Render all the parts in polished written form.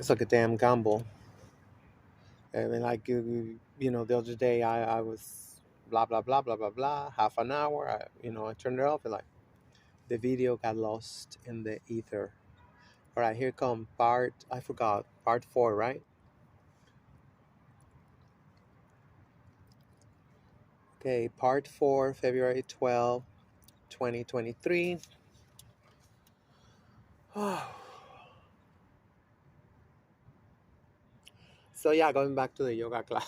It's like a damn gamble. And then like the other day I was blah blah blah blah blah blah, half an hour. I turned it off and like the video got lost in the ether. All right, here come I forgot, part four, right? Okay, part four, February 12th, 2023. So yeah, going back to the yoga class,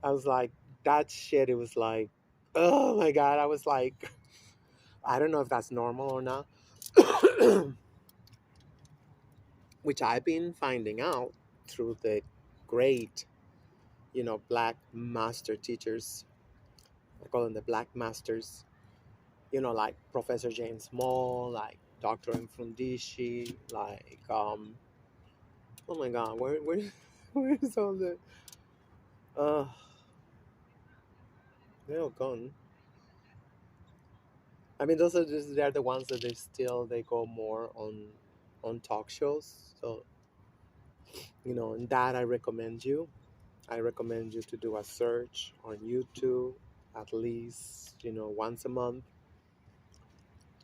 I was like, that shit. It was like, oh my god. I was like, I don't know if that's normal or not, which I've been finding out through the great, black master teachers. I call them the black masters. Like Professor James Small, like Dr. Mfundishi, like oh my god, where is all the uh they're all gone. I mean, they're the ones that they go more on talk shows. So in that I recommend you to do a search on YouTube at least once a month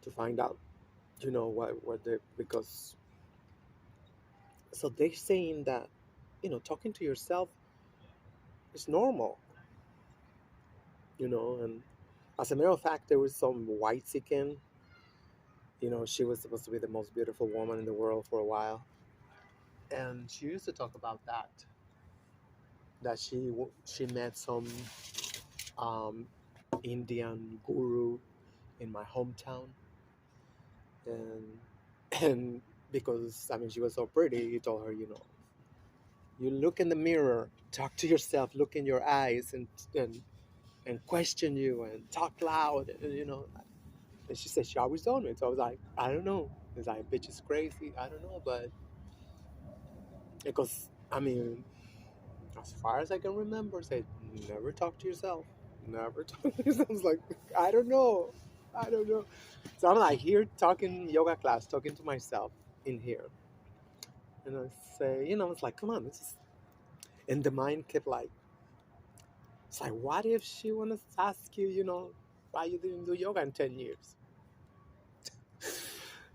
to find out what they because so they're saying that talking to yourself is normal, and as a matter of fact, there was some white chicken. She was supposed to be the most beautiful woman in the world for a while, and she used to talk about that she met some um, Indian guru in my hometown, and and because I mean she was so pretty, he told her, you look in the mirror, talk to yourself, look in your eyes, and question you and talk loud, and she said she always told me. So I was like, I don't know. It's like, bitch is crazy. I don't know, but because I mean, as far as I can remember, said never talk to yourself. Never talk to yourself. I was like, I don't know. I don't know. So I'm like here talking yoga class, talking to myself in here. And I say, it's like, come on, this is and the mind kept like it's like, what if she wanna ask you, why you didn't do yoga in 10 years?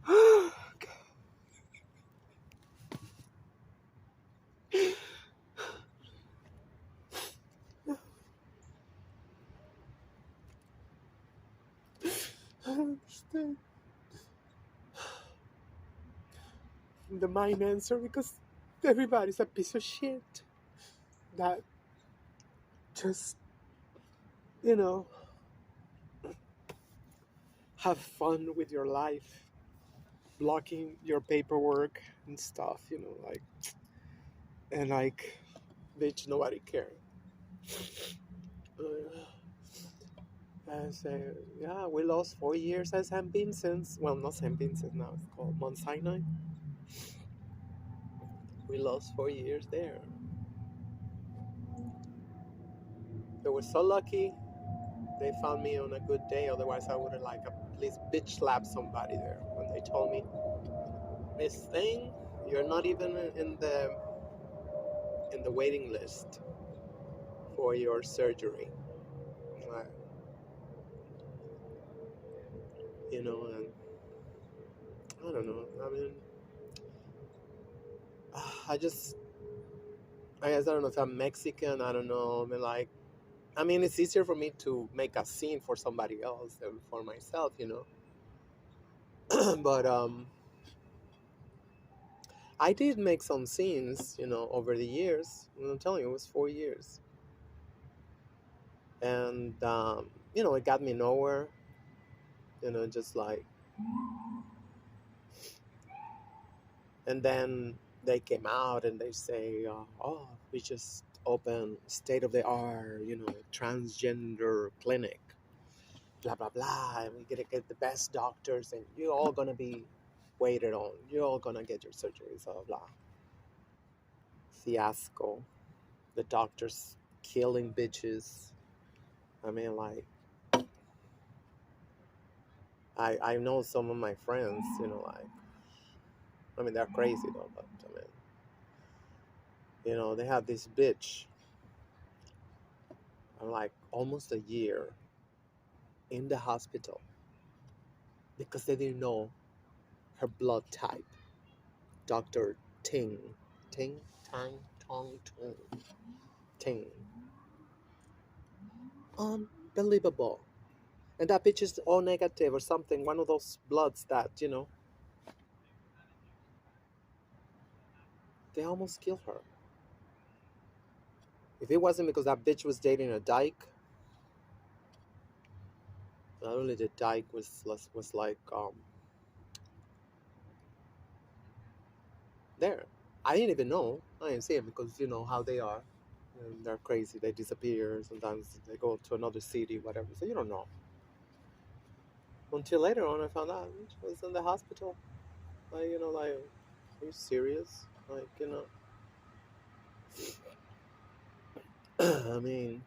I don't understand. The mind answer because everybody's a piece of shit that just, you know, have fun with your life, blocking your paperwork and stuff, like, and like, bitch, nobody cares. I say, yeah, we lost 4 years at St. Vincent's. Well, not St. Vincent's now, it's called Mount Sinai. We lost 4 years there. They were so lucky they found me on a good day, otherwise, I would have, like, at least bitch slapped somebody there when they told me, Miss Thing, you're not even in the waiting list for your surgery. Like, and I don't know. I mean, I just, I guess I don't know if I'm Mexican. I don't know. I mean, like, it's easier for me to make a scene for somebody else than for myself, but I did make some scenes, over the years. I'm telling you, it was 4 years, and it got me nowhere. Just like, and then they came out and they say, "Oh, we just opened state of the art, transgender clinic, blah blah blah, and we're gonna get the best doctors, and you're all gonna be waited on. You're all gonna get your surgeries, blah blah blah." Fiasco. The doctors killing bitches. I mean, like, I know some of my friends, like, I mean, they're crazy though, but I mean, They had this bitch, like almost a year in the hospital because they didn't know her blood type. Dr. Ting, Ting, Tang, Tong, Tung, Ting. Unbelievable. And that bitch is O negative or something, one of those bloods that, they almost killed her. If it wasn't because that bitch was dating a dyke, not only the dyke was like there. I didn't even know. I didn't see it because you know how they are. And they're crazy. They disappear. Sometimes they go to another city, whatever. So you don't know. Until later on, I found out she was in the hospital. Like, are you serious? Like, I mean,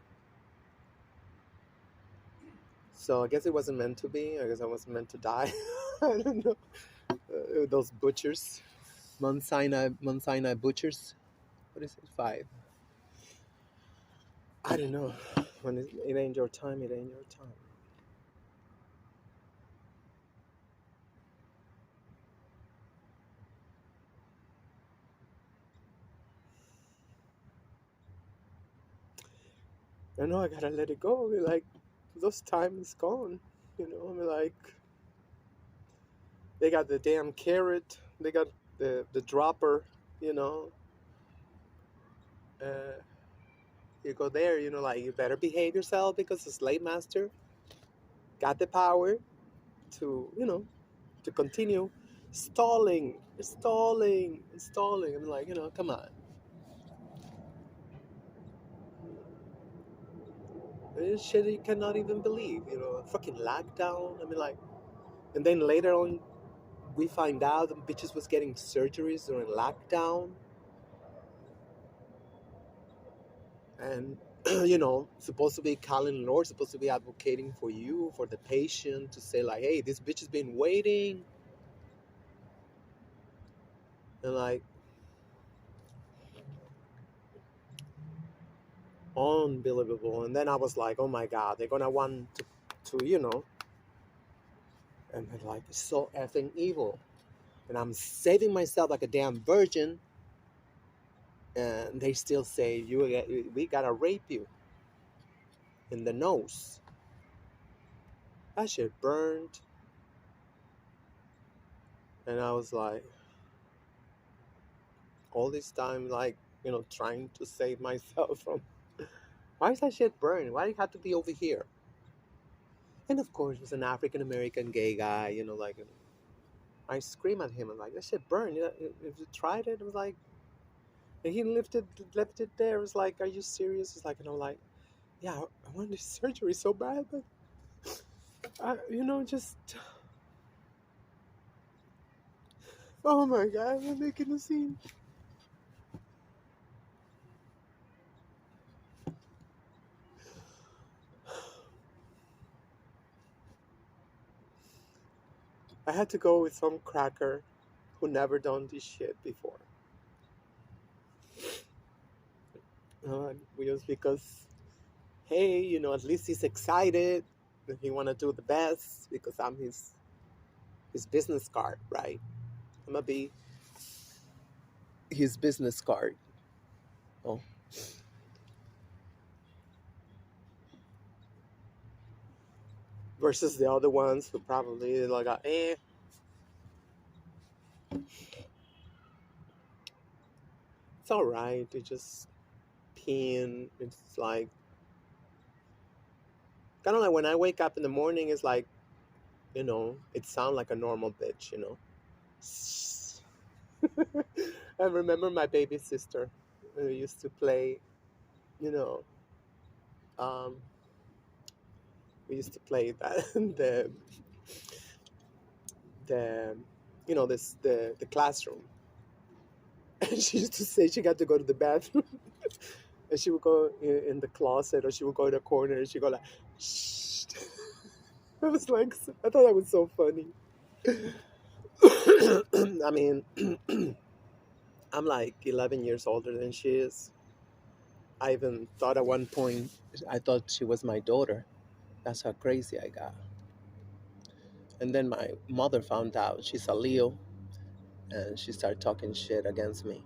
so I guess it wasn't meant to be. I guess I wasn't meant to die. I don't know. Those butchers, Mount Sinai butchers. What is it? 5. I don't know. When it ain't your time, it ain't your time. I know I gotta let it go. I mean, like, those time is gone. I mean, like, they got the damn carrot. They got the dropper. You know, uh, you go there. Like, you better behave yourself because the slave master got the power to to continue stalling. I'm like, come on. This shit you cannot even believe. Fucking lockdown. I mean, like, and then later on we find out the bitches was getting surgeries during lockdown, and supposed to be calling Lord, supposed to be advocating for you, for the patient, to say like, hey, this bitch has been waiting, and like, unbelievable. And then I was like, oh my god, they're gonna want to and they're like, it's so effing evil, and I'm saving myself like a damn virgin, and they still say we gotta rape you in the nose. That shit burned. And I was like, all this time, like, trying to save myself from. Why is that shit burned? Why did it have to be over here? And of course, it was an African American gay guy, like, I scream at him. I'm like, that shit burned. If you tried it, it was like, and he left it there. It was like, are you serious? It's like, and I'm like, yeah, I want this surgery so bad, but, just, oh my God, I'm making a scene. I had to go with some cracker who never done this shit before. Just because, hey, at least he's excited. He want to do the best because I'm his business card, right? I'm gonna be his business card. Oh, versus the other ones who probably like, it's all right. They just peeing. It's like kind of like when I wake up in the morning. It's like, it sounds like a normal bitch. I remember my baby sister who used to play, you know, um, we used to play that the this the classroom, and she used to say she got to go to the bathroom, and she would go in the closet, or she would go in the corner, and she would go like, shh. I was like, I thought that was so funny. I mean, I'm like 11 years older than she is. I even thought at one point, I thought she was my daughter. That's how crazy I got. And then my mother found out she's a Leo, and she started talking shit against me.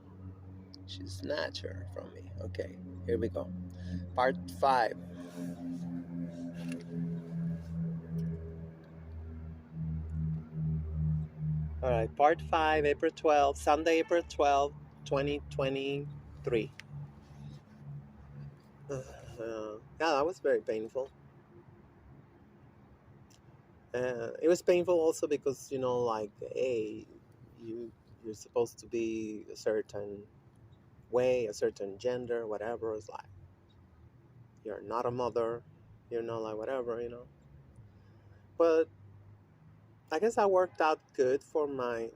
She snatched her from me. Okay, here we go. Part 5. All right, part 5, April 12th, Sunday, April 12th, 2023. Yeah, that was very painful. It was painful also because, like, hey, you, you're supposed to be a certain way, a certain gender, whatever. It's like, you're not a mother, like, whatever. But I guess I worked out good for my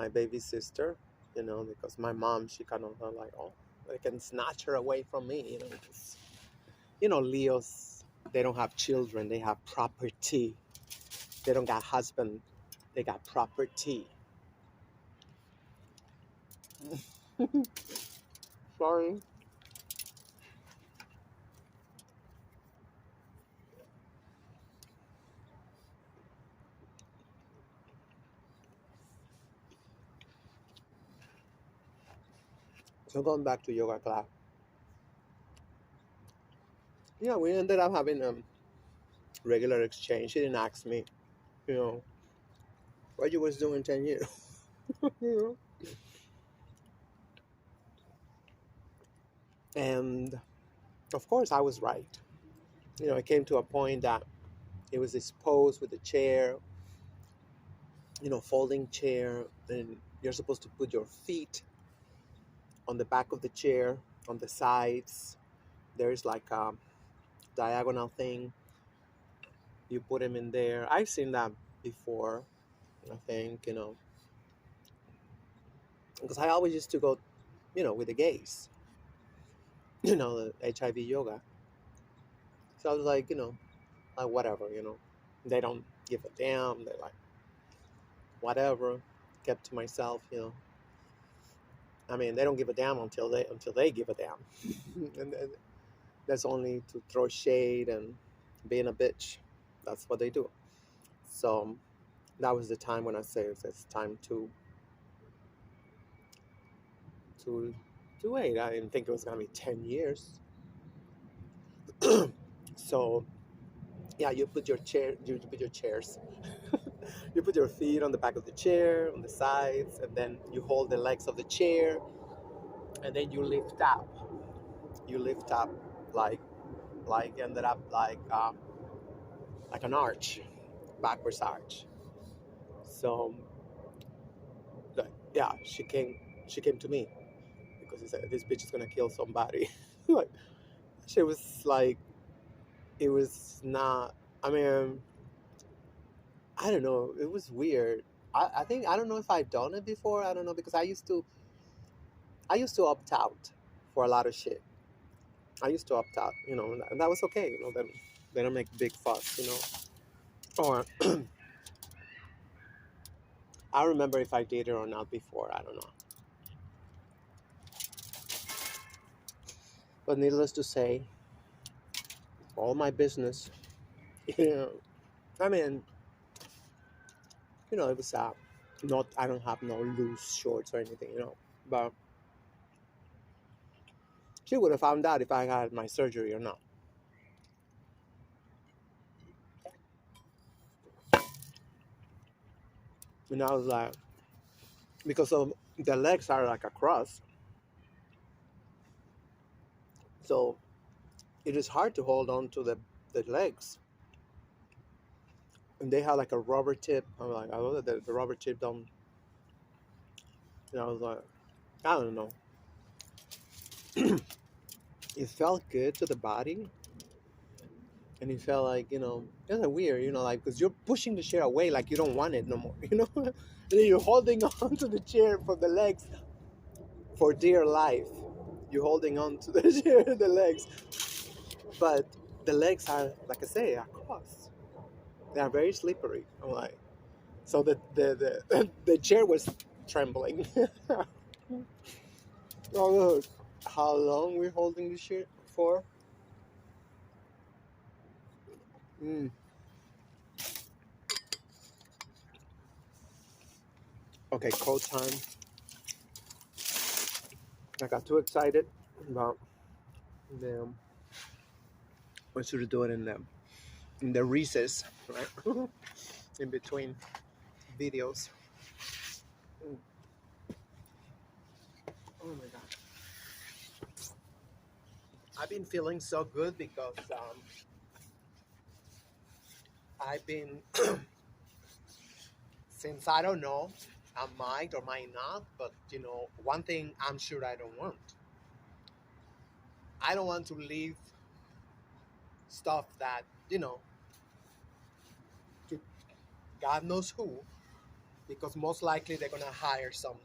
baby sister, because my mom, she kind of like, oh, they can snatch her away from me, because Leos, they don't have children, they have property. They don't got husband, they got property. Sorry. So going back to yoga class, yeah, we ended up having a regular exchange. She didn't ask me, you know, what you was doing 10 years. you know. And of course, I was right. It came to a point that it was this pose with the chair, folding chair, and you're supposed to put your feet on the back of the chair, on the sides. There's like a diagonal thing. You put them in there. I've seen that before, I think, because I always used to go, with the gays, the HIV yoga. So I was like whatever, They don't give a damn. They're like, whatever. Kept to myself. I mean, they don't give a damn until they give a damn. And that's only to throw shade and being a bitch. That's what they do. So that was the time when I say it's time to to wait. I didn't think it was gonna be 10 years. So yeah, you put your chairs. You put your feet on the back of the chair, on the sides, and then you hold the legs of the chair, and then you lift up. You lift up like ended up like an arch, backwards arch. So yeah, she came to me because he said this bitch is gonna kill somebody. Like she was like, it was not. I mean, I don't know. It was weird. I think I don't know if I've done it before. I don't know because I used to opt out for a lot of shit. I used to opt out, and that was okay. Then they don't make big fuss. Or I don't remember if I did it or not before. I don't know. But needless to say, all my business. You know, I mean, it was not. I don't have no loose shorts or anything. But she would have found out if I had my surgery or not. And I was like, because of the legs are like across, so it is hard to hold on to the legs. And they have like a rubber tip. I'm like, I know that the rubber tip don't. I was like, I don't know. It felt good to the body, and it felt like it's like weird, like because you're pushing the chair away, like you don't want it no more, and then you're holding on to the chair for the legs for dear life. You're holding on to the chair, the legs, but the legs are, like I say, across. They are very slippery. I'm like, so the chair was trembling. Oh, look. How long we're holding this shit for? Mm. Okay, code time. I got too excited about the. I should do it in the recess, right? In between videos. Mm. Oh my god. I've been feeling so good because I've been, since I don't know, I might or might not, but one thing I'm sure I don't want. I don't want to leave stuff that, to God knows who, because most likely they're going to hire some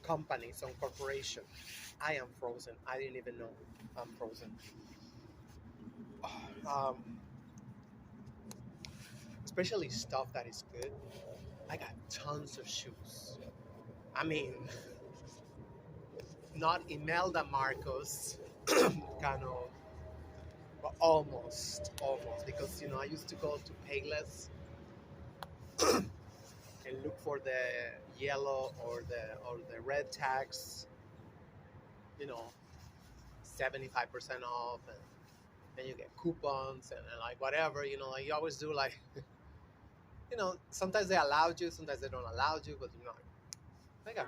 company, some corporation. I am frozen. I didn't even know I'm frozen. Um, Especially stuff that is good. I got tons of shoes. I mean, not Imelda Marcos, kind of, but almost, because I used to go to Payless and look for the yellow or the red tags, you know, 75% off, and then you get coupons and like whatever, like you always do, like, sometimes they allowed you, sometimes they don't allow you, but I got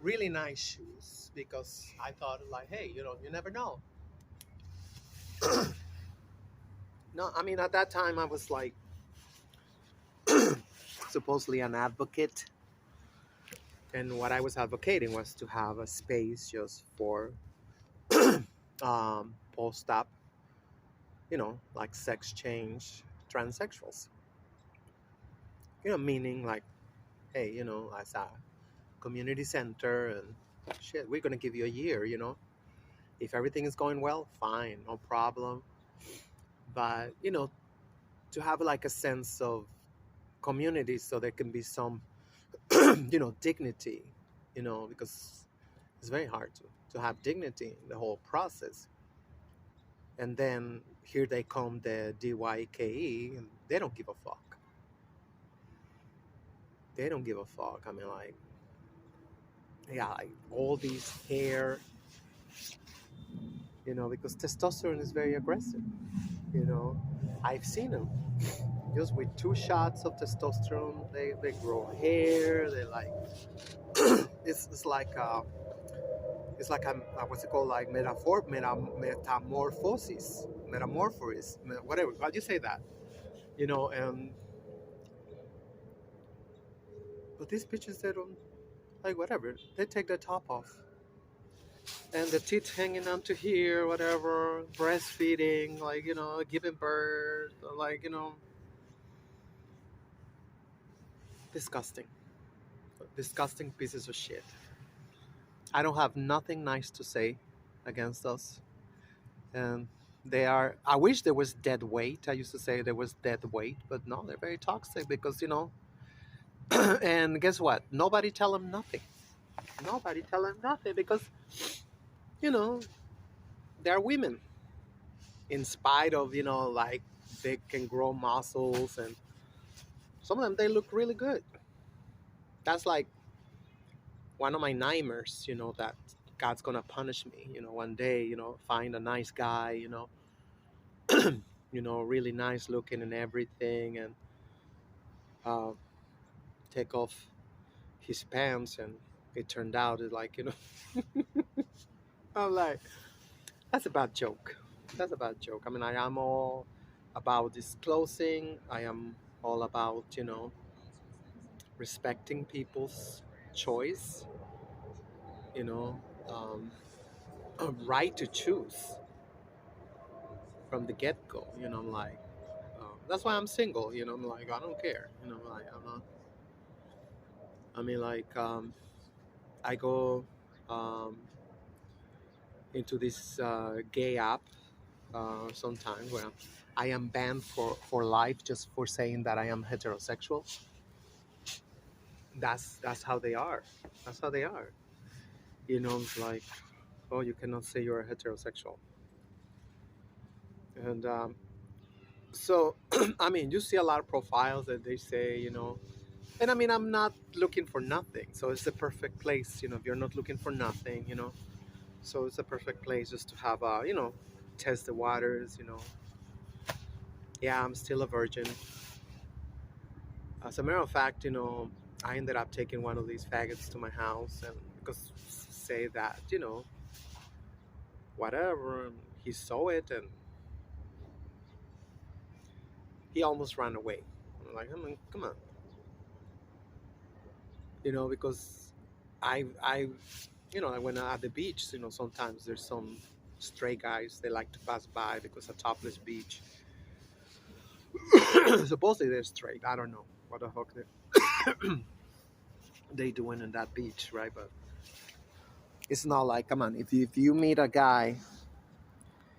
really nice shoes because I thought, like, hey, you never know. No, I mean, at that time I was like supposedly an advocate, and what I was advocating was to have a space just for post-op, like sex change transsexuals. Meaning like, hey, as a community center and shit, we're gonna give you a year. If everything is going well, fine, no problem. But to have like a sense of community, so there can be some dignity, because it's very hard to have dignity in the whole process. And then here they come, the DYKE, and they don't give a fuck. They don't give a fuck. I mean, like, yeah, like all these hair, because testosterone is very aggressive. You know, I've seen them just with 2 shots of testosterone. They grow hair. They like it's like what's it called, like metamorphosis, whatever. How do you say that? And but these bitches, they don't, like, whatever. They take their top off and the teeth hanging onto here, whatever. Breastfeeding, like, giving birth, like, disgusting, disgusting pieces of shit. I don't have nothing nice to say against us. And they are, I wish there was dead weight. I used to say there was dead weight, but no, they're very toxic because, and guess what? Nobody tell them nothing. Nobody tell them nothing because, you know, they're women. In spite of, like, they can grow muscles, and some of them, they look really good. That's like one of my nightmares, that God's gonna punish me, one day, find a nice guy, really nice looking and everything, and uh, take off his pants, and it turned out it's like, I'm like, that's a bad joke. That's a bad joke. I mean, I am all about disclosing. I am all about, respecting people's choice, you know, um, a right to choose from the get go. I'm like, that's why I'm single. I'm like, I don't care. Like, I'm not. I mean, like, I go um, into this gay app sometimes where I am banned for life just for saying that I am heterosexual. That's how they are. That's how they are. It's like, oh, you cannot say you're a heterosexual. And so, I mean, you see a lot of profiles that they say, and I mean, I'm not looking for nothing. So it's the perfect place, if you're not looking for nothing, so it's a perfect place just to have test the waters, Yeah, I'm still a virgin. As a matter of fact, I ended up taking one of these faggots to my house and because say that, whatever, and he saw it and he almost ran away. I'm like, I mean, come on, because I like when I'm at the beach, sometimes there's some stray guys they like to pass by because a topless beach. Supposedly they're straight. I don't know what the fuck they doing in that beach, right? But it's not like, come on, if you meet a guy